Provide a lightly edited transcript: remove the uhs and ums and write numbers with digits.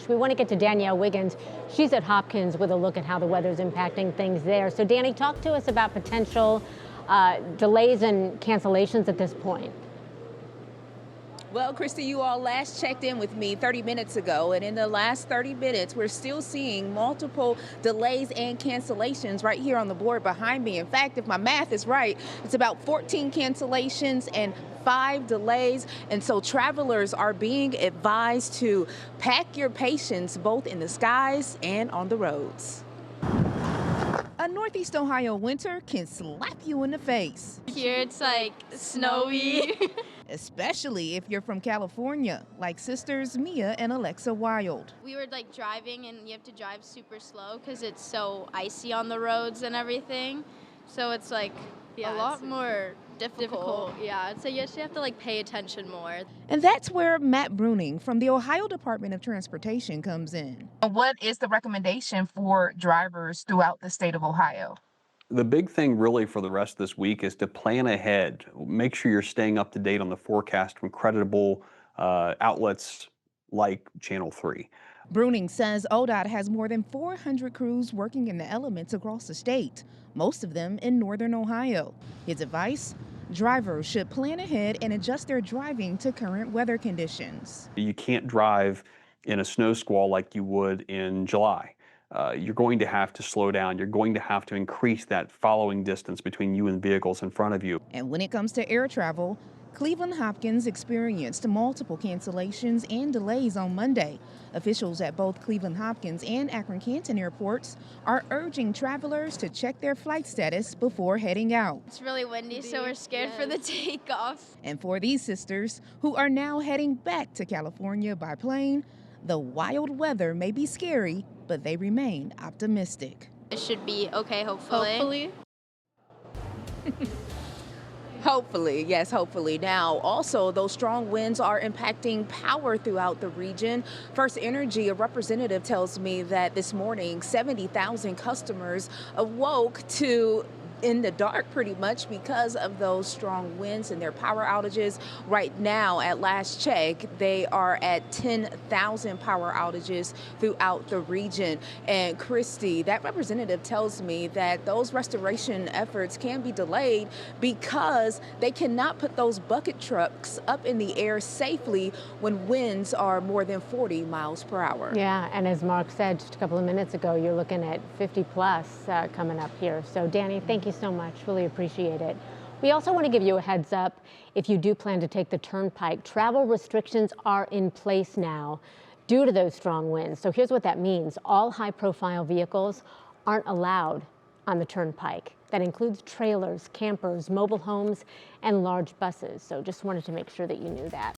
We want to get to Danielle Wiggins. She's at Hopkins with a look at how the weather's impacting things there. So Danny, talk to us about potential delays and cancellations at this point. Well, Christy, you all last checked in with me 30 minutes ago, and in the last 30 minutes, we're still seeing multiple delays and cancellations right here on the board behind me. In fact, if my math is right, it's about 14 cancellations and 5 delays, and so travelers are being advised to pack your patience both in the skies and on the roads. A Northeast Ohio winter can slap you in the face. Here it's like snowy. Especially if you're from California, like sisters Mia and Alexsa Wilde. We were like driving and you have to drive super slow because it's so icy on the roads and everything. So it's like a lot more difficult. Yeah, so you actually have to like pay attention more. And that's where Matt Bruning from the Ohio Department of Transportation comes in. What is the recommendation for drivers throughout the state of Ohio? The big thing really for the rest of this week is to plan ahead. Make sure you're staying up to date on the forecast from creditable outlets like Channel 3. Bruning says ODOT has more than 400 crews working in the elements across the state, most of them in northern Ohio. His advice? Drivers should plan ahead and adjust their driving to current weather conditions. You can't drive in a snow squall like you would in July. You're going to have to slow down. You're going to have to increase that following distance between you and vehicles in front of you. And when it comes to air travel, Cleveland Hopkins experienced multiple cancellations and delays on Monday. Officials at both Cleveland Hopkins and Akron Canton airports are urging travelers to check their flight status before heading out. It's really windy, so we're scared for the takeoff. And for these sisters who are now heading back to California by plane, the wild weather may be scary, but they remain optimistic. It should be okay, hopefully. Hopefully, yes, hopefully. Now, also, those strong winds are impacting power throughout the region. First Energy, a representative tells me that this morning, 70,000 customers awoke in the dark pretty much because of those strong winds and their power outages. Right now, at last check, they are at 10,000 power outages throughout the region. And Christy, that representative tells me that those restoration efforts can be delayed because they cannot put those bucket trucks up in the air safely when winds are more than 40 miles per hour. Yeah, and as Mark said just a couple of minutes ago, you're looking at 50 plus coming up here. So Danny, thank you so much. Really appreciate it. We also want to give you a heads up. If you do plan to take the turnpike, travel restrictions are in place now due to those strong winds. So here's what that means. All high-profile vehicles aren't allowed on the turnpike. That includes trailers, campers, mobile homes, and large buses. So just wanted to make sure that you knew that.